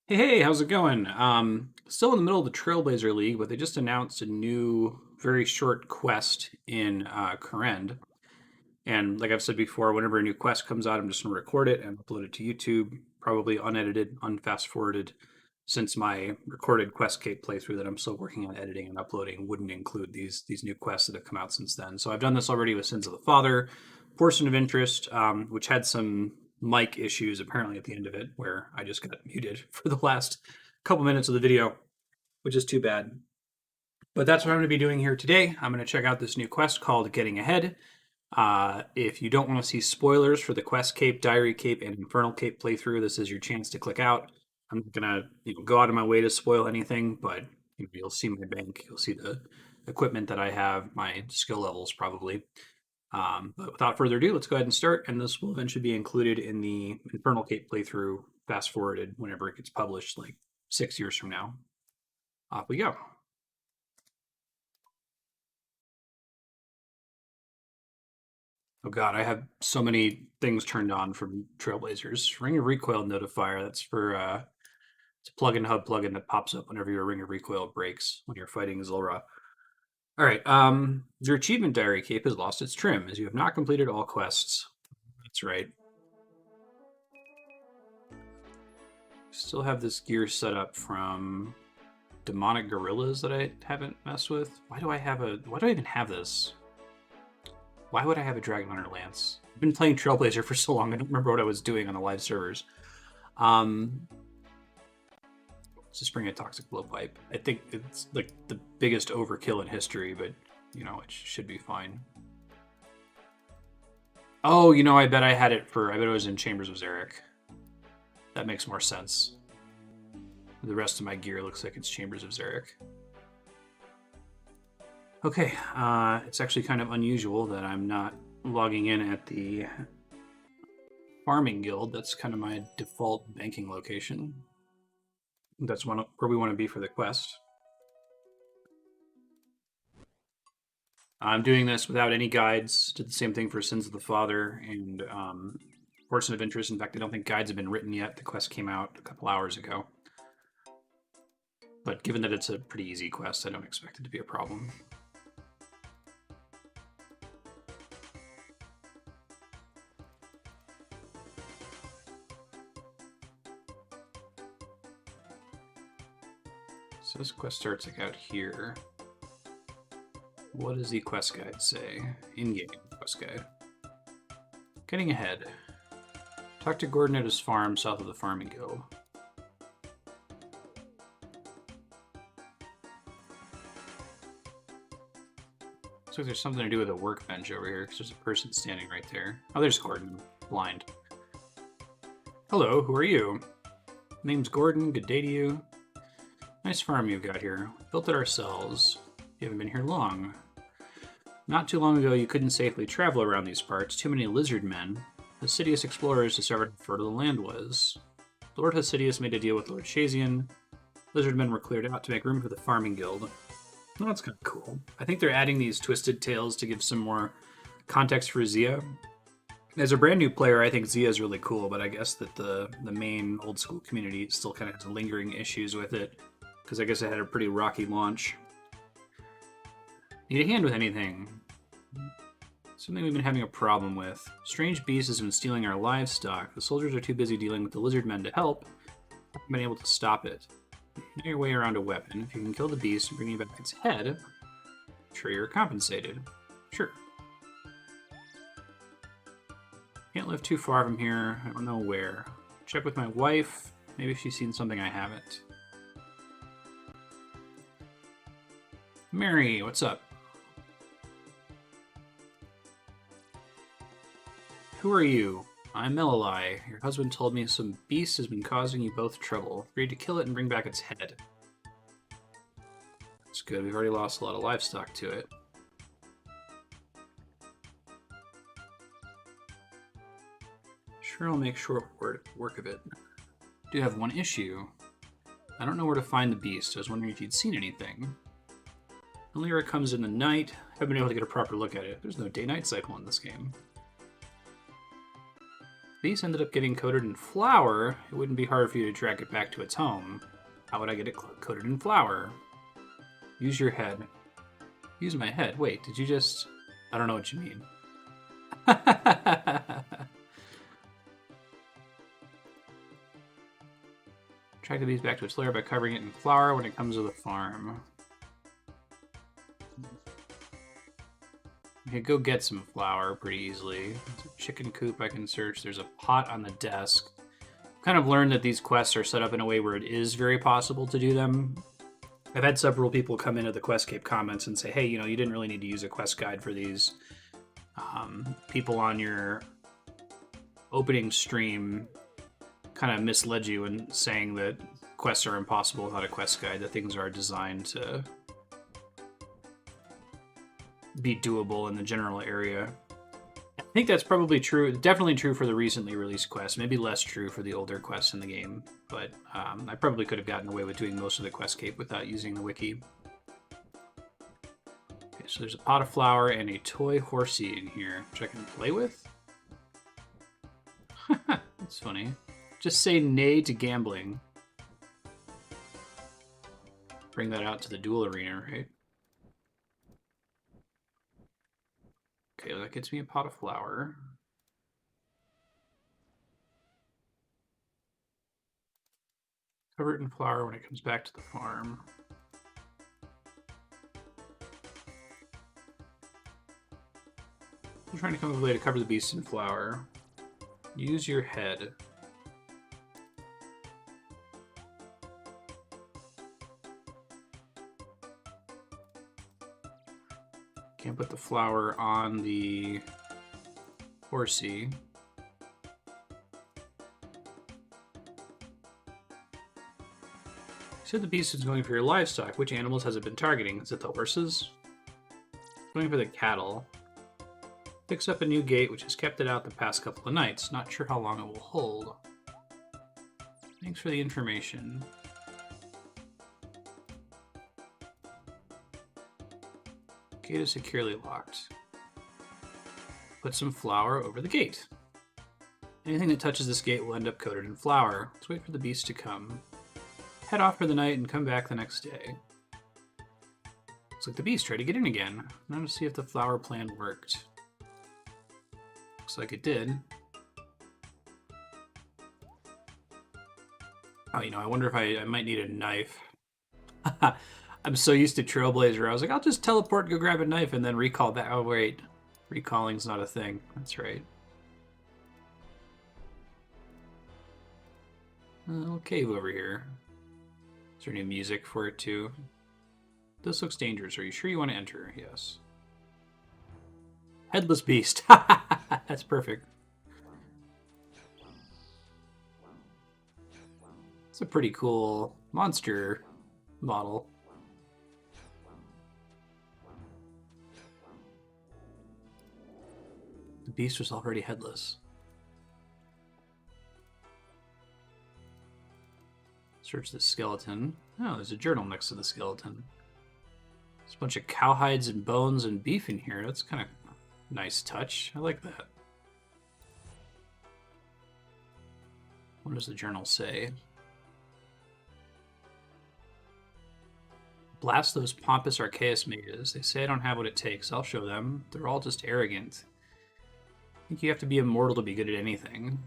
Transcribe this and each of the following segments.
Hey, how's it going? Still in the middle of the Trailblazer League, but they just announced a new, very short quest in Kourend. And like I've said before, whenever a new quest comes out, I'm just going to record it and upload it to YouTube, probably unedited, unfast forwarded, since my recorded QuestCape playthrough that I'm still working on editing and uploading wouldn't include these new quests that have come out since then. So I've done this already with Sins of the Father, Portion of Interest, which had some mic issues apparently at the end of it, where I just got muted for the last couple minutes of the video, which is too bad. But that's what I'm going to be doing here today. I'm going to check out this new quest called Getting Ahead. If you don't want to see spoilers for the Quest Cape, Diary Cape, and Infernal Cape playthrough, this is your chance to click out. I'm not gonna go out of my way to spoil anything, but you'll see my bank, you'll see the equipment that I have, my skill levels probably. But without further ado, let's go ahead and start, and this will eventually be included in the Infernal Cape playthrough, fast forwarded whenever it gets published, like 6 years from now. Off we go. Oh god, I have so many things turned on from Trailblazers. Ring of Recoil notifier, that's for it's a plugin hub plugin that pops up whenever your Ring of Recoil breaks when you're fighting Zulrah. Alright, your achievement diary cape has lost its trim, as you have not completed all quests. That's right. Still have this gear set up from demonic gorillas that I haven't messed with. Why do I even have this? Why would I have a Dragon Hunter Lance? I've been playing Trailblazer for so long, I don't remember what I was doing on the live servers. Let's just bring a Toxic Blowpipe. I think it's like the biggest overkill in history, but it should be fine. Oh, I bet I bet it was in Chambers of Xeric. That makes more sense. The rest of my gear looks like it's Chambers of Xeric. Okay, it's actually kind of unusual that I'm not logging in at the farming guild. That's kind of my default banking location. That's where we want to be for the quest. I'm doing this without any guides. Did the same thing for Sins of the Father and Portion of Interest. In fact, I don't think guides have been written yet. The quest came out a couple hours ago. But given that it's a pretty easy quest, I don't expect it to be a problem. So this quest starts like out here. What does the quest guide say? In-game quest guide. Getting ahead. Talk to Gordon at his farm south of the farming guild. Looks like there's something to do with a workbench over here, because there's a person standing right there. Oh, there's Gordon. Blind. Hello, who are you? Name's Gordon. Good day to you. Nice farm you've got here. We built it ourselves. You haven't been here long. Not too long ago, you couldn't safely travel around these parts. Too many lizard men. Hasidious explorers discovered how fertile the land was. Lord Hasidious made a deal with Lord Shazian. Lizard men were cleared out to make room for the farming guild. Well, that's kind of cool. I think they're adding these twisted tales to give some more context for Zia. As a brand new player, I think Zia is really cool, but I guess that the main old school community still kind of has lingering issues with it, because I guess it had a pretty rocky launch. Need a hand with anything? Something we've been having a problem with. Strange beast has been stealing our livestock. The soldiers are too busy dealing with the lizard men to help. Haven't been able to stop it. Know your way around a weapon. If you can kill the beast and bring it back its head, I'm sure you're compensated. Sure. Can't live too far from here. I don't know where. Check with my wife. Maybe she's seen something I haven't. Mary, what's up? Who are you? I'm Melalai. Your husband told me some beast has been causing you both trouble. Agreed to kill it and bring back its head. That's good. We've already lost a lot of livestock to it. Sure, I'll make short work of it. Do have one issue. I don't know where to find the beast. I was wondering if you'd seen anything. Lyra comes in the night. I haven't been able to get a proper look at it. There's no day-night cycle in this game. Beast ended up getting coated in flour. It wouldn't be hard for you to track it back to its home. How would I get it coated in flour? Use your head. Use my head. Wait, did you just... I don't know what you mean. Track the beast back to its lair by covering it in flour when it comes to the farm. You can go get some flour pretty easily. There's a chicken coop I can search. There's a pot on the desk. Kind of learned that these quests are set up in a way where it is very possible to do them. I've had several people come into the QuestScape comments and say, hey, you know, you didn't really need to use a quest guide for these. People on your opening stream kind of misled you in saying that quests are impossible without a quest guide, that things are designed to be doable in the general area. I think that's probably true. Definitely true for the recently released quests. Maybe less true for the older quests in the game. But I probably could have gotten away with doing most of the QuestScape without using the wiki. Okay, so there's a pot of flour and a toy horsey in here, which I can play with. That's funny. Just say nay to gambling. Bring that out to the duel arena, right? Okay, well, that gets me a pot of flour. Cover it in flour when it comes back to the farm. I'm trying to come up with a way to cover the beast in flour. Use your head. Can't put the flour on the horsey. You said the beast is going for your livestock. Which animals has it been targeting? Is it the horses? Going for the cattle. Picks up a new gate, which has kept it out the past couple of nights. Not sure how long it will hold. Thanks for the information. Gate is securely locked. Put some flour over the gate. Anything that touches this gate will end up coated in flour. Let's wait for the beast to come. Head off for the night and come back the next day. Looks like the beast tried to get in again. Now to see if the flour plan worked. Looks like it did. Oh, you know, I wonder if I might need a knife. I'm so used to Trailblazer. I was like, I'll just teleport and go grab a knife and then recall that. Oh, wait. Recalling's not a thing. That's right. Little cave over here. Is there any music for it, too? This looks dangerous. Are you sure you want to enter? Yes. Headless beast. That's perfect. It's a pretty cool monster model. The beast was already headless. Search the skeleton. Oh, there's a journal next to the skeleton. There's a bunch of cow hides and bones and beef in here. That's kind of a nice touch. I like that. What does the journal say? Blast those pompous Archaeus mages. They say I don't have what it takes. I'll show them. They're all just arrogant. I think you have to be immortal to be good at anything.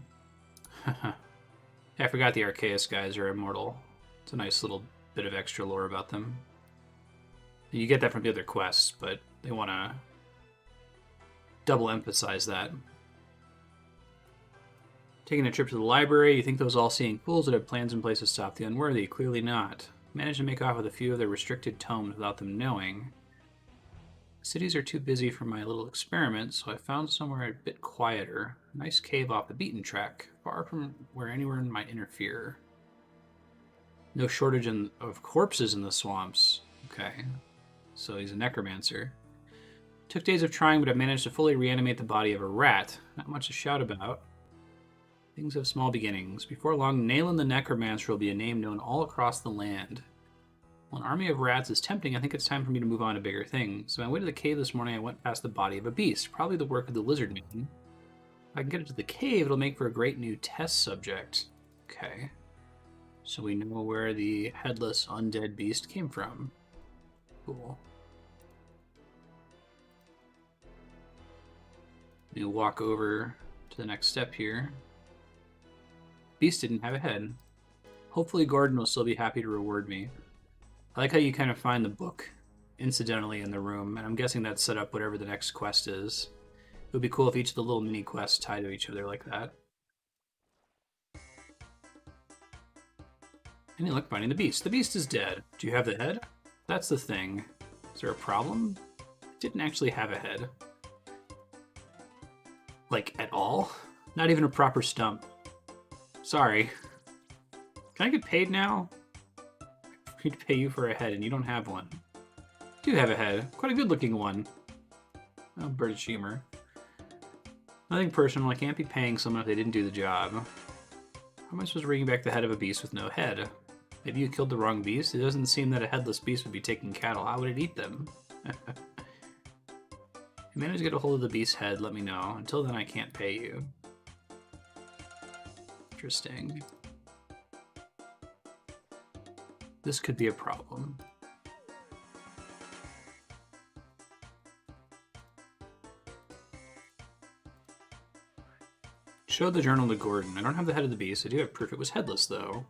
Yeah, I forgot the Archaeus guys are immortal. It's a nice little bit of extra lore about them. You get that from the other quests, but they want to double emphasize that. Taking a trip to the library, you think those all-seeing fools would have plans in place to stop the unworthy? Clearly not. Managed to make off with a few of their restricted tomes without them knowing. Cities are too busy for my little experiment, so I found somewhere a bit quieter. A nice cave off the beaten track, far from where anyone might interfere. No shortage of corpses in the swamps. Okay, so he's a necromancer. Took days of trying, but I managed to fully reanimate the body of a rat. Not much to shout about. Things have small beginnings. Before long, Nayland the Necromancer will be a name known all across the land. While an army of rats is tempting, I think it's time for me to move on to bigger things. So on my way to the cave this morning, I went past the body of a beast, probably the work of the lizard maiden. If I can get it to the cave, it'll make for a great new test subject. Okay. So we know where the headless undead beast came from. Cool. Let me walk over to the next step here. Beast didn't have a head. Hopefully Gordon will still be happy to reward me. I like how you kind of find the book incidentally in the room, and I'm guessing that's set up whatever the next quest is. It would be cool if each of the little mini quests tie to each other like that. Any luck finding the beast? The beast is dead. Do you have the head? That's the thing. Is there a problem? It didn't actually have a head. Like, at all? Not even a proper stump. Sorry. Can I get paid now? I need to pay you for a head, and you don't have one. You do have a head. Quite a good-looking one. Oh, British humor. Nothing personal. I can't be paying someone if they didn't do the job. How am I supposed to bring back the head of a beast with no head? Maybe you killed the wrong beast? It doesn't seem that a headless beast would be taking cattle. How would it eat them? If you manage to get a hold of the beast's head, let me know. Until then, I can't pay you. Interesting. This could be a problem. Show the journal to Gordon. I don't have the head of the beast. I do have proof it was headless, though.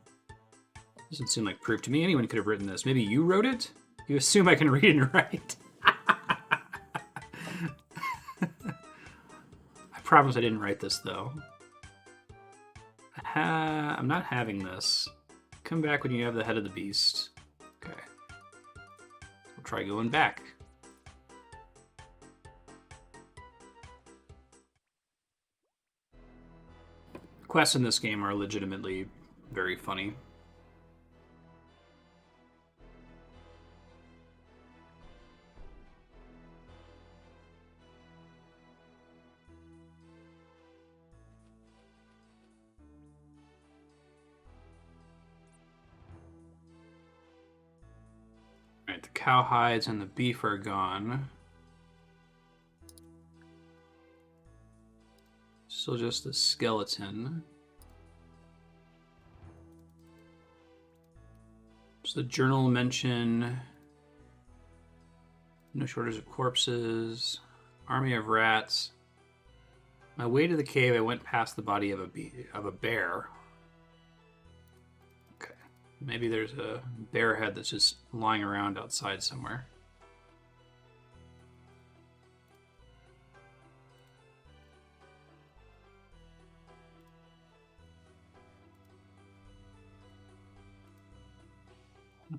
Doesn't seem like proof to me. Anyone could have written this. Maybe you wrote it? You assume I can read and write. I promise I didn't write this, though. I'm not having this. Come back when you have the head of the beast. Okay. We'll try going back. Quests in this game are legitimately very funny. Alright, the cow hides and the beef are gone. Still just the skeleton. Does the journal mention no shortage of corpses, army of rats? My way to the cave, I went past the body of a bear. Okay, maybe there's a bear head that's just lying around outside somewhere.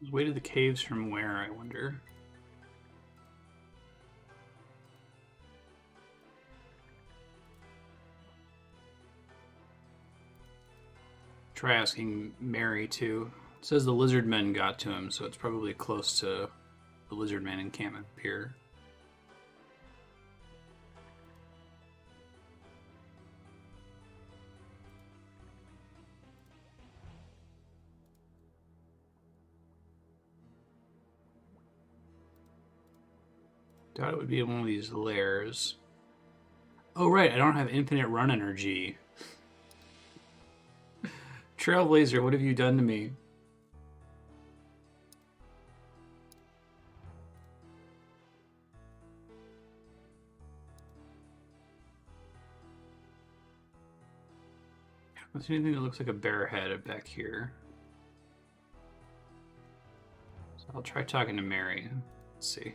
Way to the caves from where, I wonder? Try asking Mary, too. It says the lizard men got to him, so it's probably close to the lizard man encampment here. Thought it would be in one of these lairs. Oh, right, I don't have infinite run energy. Trailblazer, what have you done to me? I don't see anything that looks like a bear head back here. So I'll try talking to Mary. Let's see.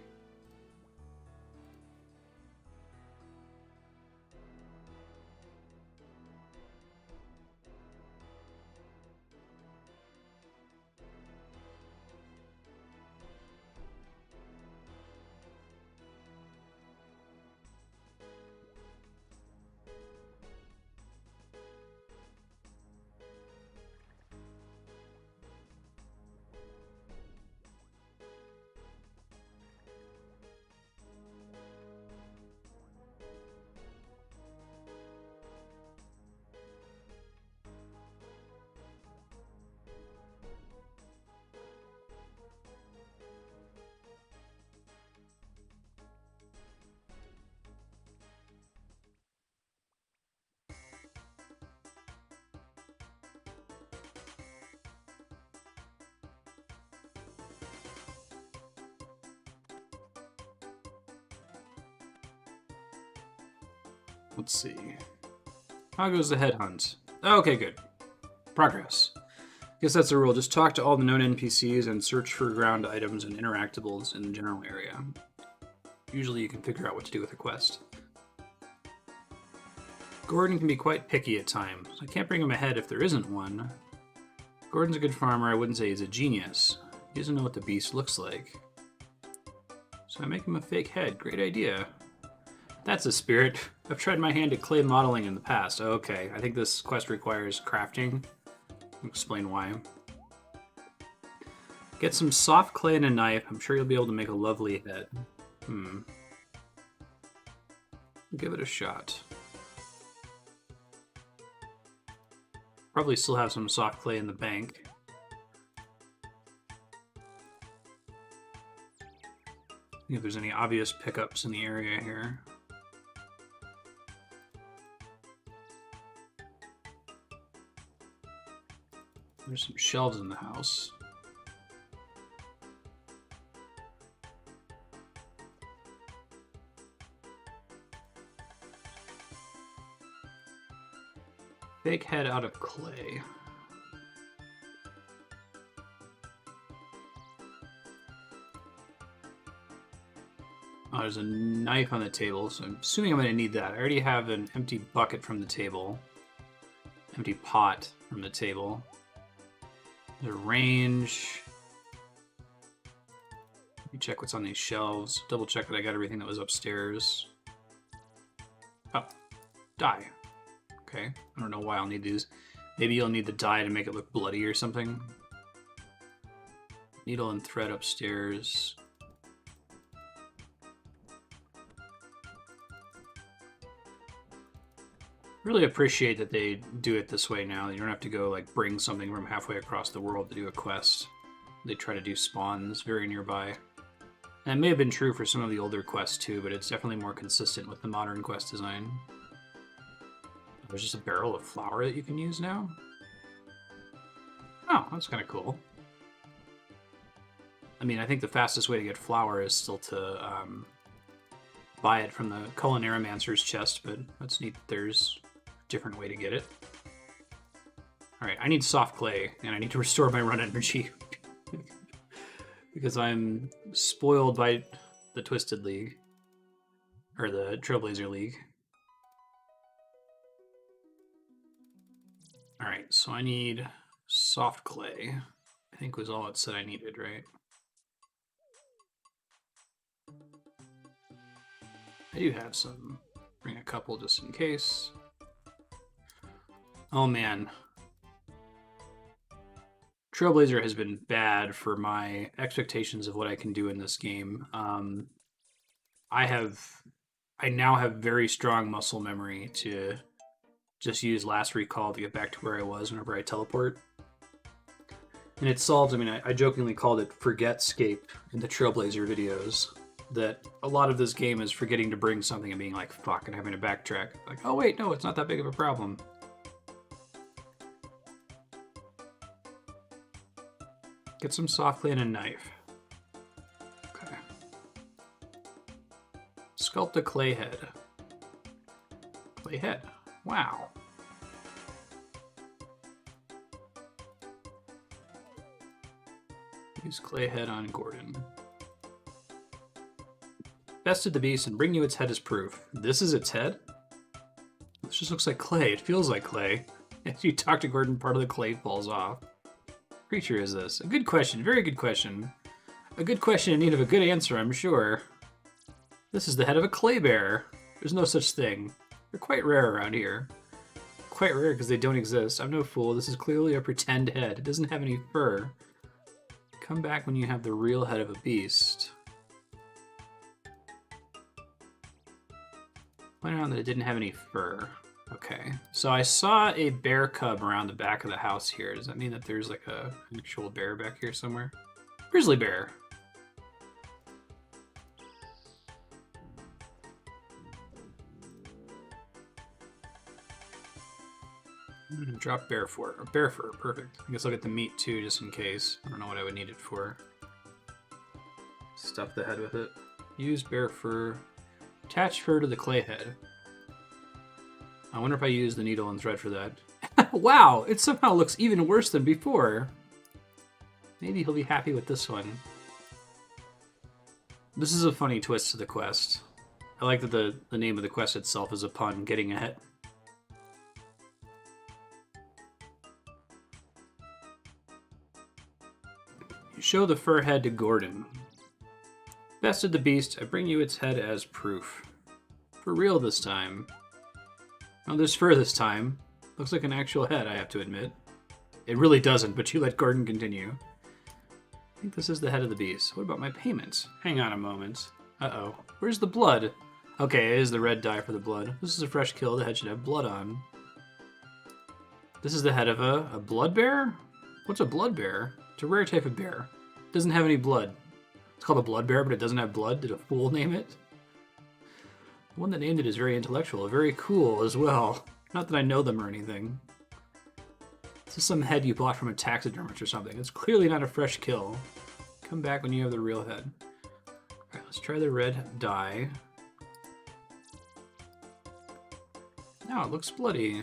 Let's see. How goes the headhunt? Okay, good. Progress. Guess that's the rule. Just talk to all the known NPCs and search for ground items and interactables in the general area. Usually you can figure out what to do with a quest. Gordon can be quite picky at times. I can't bring him ahead if there isn't one. Gordon's a good farmer. I wouldn't say he's a genius. He doesn't know what the beast looks like. So I make him a fake head. Great idea. That's a spirit. I've tried my hand at clay modeling in the past. Okay, I think this quest requires crafting. I'll explain why. Get some soft clay and a knife. I'm sure you'll be able to make a lovely head. Give it a shot. Probably still have some soft clay in the bank. See if there's any obvious pickups in the area here. There's some shelves in the house. Fake head out of clay. Oh, there's a knife on the table, so I'm assuming I'm going to need that. I already have an empty bucket from the table. Empty pot from the table. There's a range. Let me check what's on these shelves. Double check that I got everything that was upstairs. Oh, dye. Okay, I don't know why I'll need these. Maybe you'll need the dye to make it look bloody or something. Needle and thread upstairs. Really appreciate that they do it this way now. You don't have to go like bring something from halfway across the world to do a quest. They try to do spawns very nearby. And it may have been true for some of the older quests too, but it's definitely more consistent with the modern quest design. There's just a barrel of flour that you can use now. Oh, that's kind of cool. I mean, I think the fastest way to get flour is still to buy it from the Culinarimancer's chest, but that's neat. There's a different way to get it. Alright, I need soft clay, and I need to restore my run energy. Because I'm spoiled by the Twisted League. Or the Trailblazer League. Alright, so I need soft clay. I think was all it said I needed, right? I do have some. Bring a couple just in case. Oh man. Trailblazer has been bad for my expectations of what I can do in this game. I now have very strong muscle memory to just use last recall to get back to where I was whenever I teleport. And it solves, I mean, I jokingly called it Forgetscape in the Trailblazer videos. That a lot of this game is forgetting to bring something and being like, fuck, and having to backtrack. Like, oh wait, no, it's not that big of a problem. Get some soft clay and a knife. Okay. Sculpt a clay head. Clay head. Wow. Use clay head on Gordon. Bested the beast and bring you its head as proof. This is its head? This just looks like clay. It feels like clay. As you talk to Gordon, part of the clay falls off. What creature is this? A good question. Very good question. A good question in need of a good answer, I'm sure. This is the head of a clay bear. There's no such thing. They're quite rare around here. Quite rare because they don't exist. I'm no fool. This is clearly a pretend head. It doesn't have any fur. Come back when you have the real head of a beast. Point out that it didn't have any fur. Okay. So I saw a bear cub around the back of the house here. Does that mean that there's like an actual bear back here somewhere? Grizzly bear. I'm gonna drop bear fur. Bear fur, perfect. I guess I'll get the meat too, just in case. I don't know what I would need it for. Stuff the head with it. Use bear fur. Attach fur to the clay head. I wonder if I use the needle and thread for that. Wow, it somehow looks even worse than before. Maybe he'll be happy with this one. This is a funny twist to the quest. I like that the name of the quest itself is a pun, getting ahead. You show the fur head to Gordon. Bested the beast, I bring you its head as proof. For real this time. Oh, there's fur this time. Looks like an actual head, I have to admit. It really doesn't, but you let Gordon continue. I think this is the head of the beast. What about my payment? Hang on a moment. Uh-oh. Where's the blood? Okay, it is the red dye for the blood. This is a fresh kill. The head should have blood on. This is the head of a blood bear? What's a blood bear? It's a rare type of bear. It doesn't have any blood. It's called a blood bear, but it doesn't have blood. Did a fool name it? The one that named it is very intellectual, very cool as well. Not that I know them or anything. This is some head you bought from a taxidermist or something. It's clearly not a fresh kill. Come back when you have the real head. Alright, let's try the red dye. No, it looks bloody.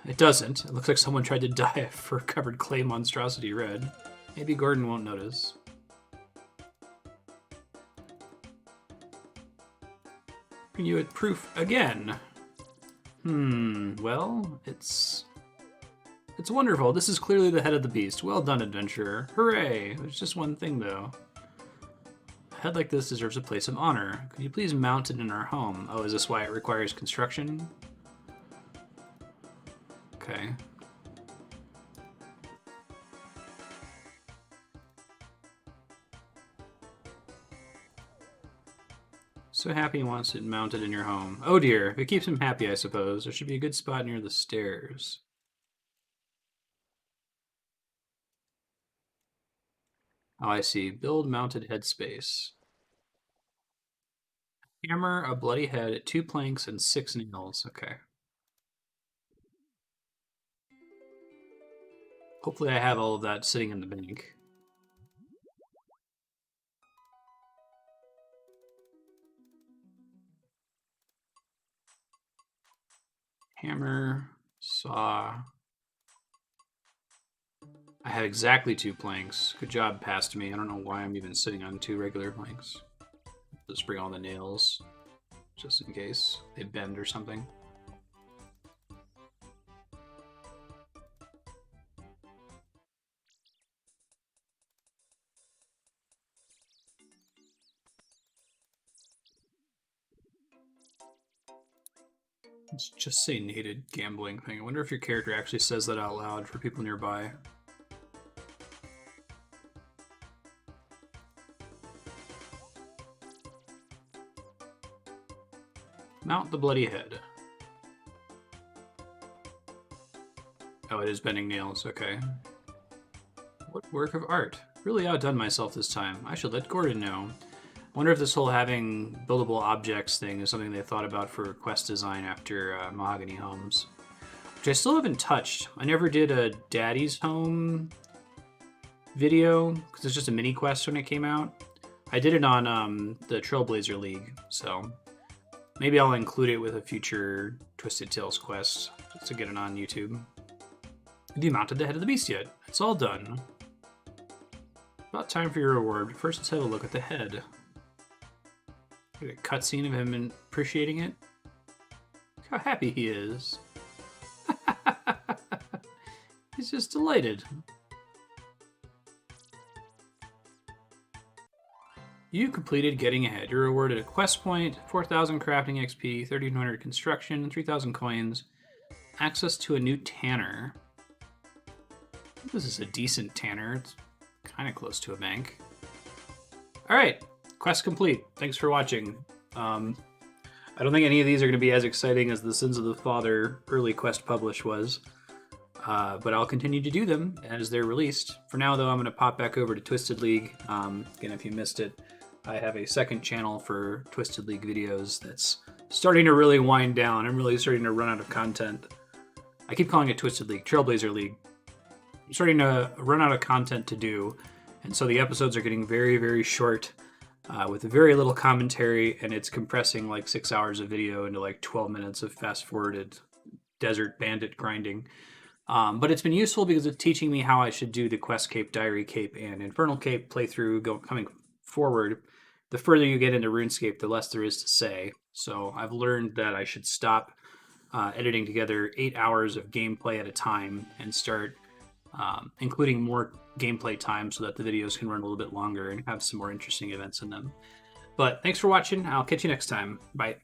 It doesn't. It looks like someone tried to dye a fur-covered clay monstrosity red. Maybe Gordon won't notice. Bring you a proof again. Well, it's wonderful. This is clearly the head of the beast. Well done, adventurer. Hooray! There's just one thing, though. A head like this deserves a place of honor. Could you please mount it in our home? Oh, is this why it requires construction? Okay. So happy he wants it mounted in your home. Oh dear, if it keeps him happy, I suppose. There should be a good spot near the stairs. Oh, I see. Build mounted headspace. Hammer, a bloody head, 2 planks, and 6 nails. Okay. Hopefully I have all of that sitting in the bank. Hammer, saw. I have exactly 2 planks. Good job, past me. I don't know why I'm even sitting on 2 regular planks. Just bring all the nails, just in case they bend or something. Let's just say nated gambling thing. I wonder if your character actually says that out loud for people nearby. Mount the bloody head. Oh, it is bending nails, okay. What work of art. Really outdone myself this time. I should let Gordon know. I wonder if this whole having buildable objects thing is something they thought about for quest design after Mahogany Homes. Which I still haven't touched. I never did a Daddy's Home video, because it's just a mini quest when it came out. I did it on the Trailblazer League, so maybe I'll include it with a future Twisted Tales quest, just to get it on YouTube. Have you mounted the head of the beast yet? It's all done. About time for your reward. First, let's have a look at the head. Look at a cutscene of him appreciating it. Look how happy he is. He's just delighted. You completed getting ahead. You're rewarded a quest point, 4,000 crafting XP, 1,300 construction, 3,000 coins, access to a new tanner. I think this is a decent tanner. It's kind of close to a bank. All right, quest complete. Thanks for watching. I don't think any of these are going to be as exciting as the Sins of the Father early quest publish was, but I'll continue to do them as they're released. For now, though, I'm going to pop back over to Twisted League. Again, if you missed it, I have a second channel for Twisted League videos that's starting to really wind down. I'm really starting to run out of content. I keep calling it Twisted League, Trailblazer League. I'm starting to run out of content to do, and so the episodes are getting very, very short. with very little commentary, and it's compressing like 6 hours of video into like 12 minutes of fast forwarded desert bandit grinding. But it's been useful because it's teaching me how I should do the Quest Cape, Diary Cape, and Infernal Cape playthrough coming forward. The further you get into RuneScape, the less there is to say. So I've learned that I should stop editing together 8 hours of gameplay at a time and start including more gameplay time so that the videos can run a little bit longer and have some more interesting events in them. But thanks for watching. I'll catch you next time. Bye.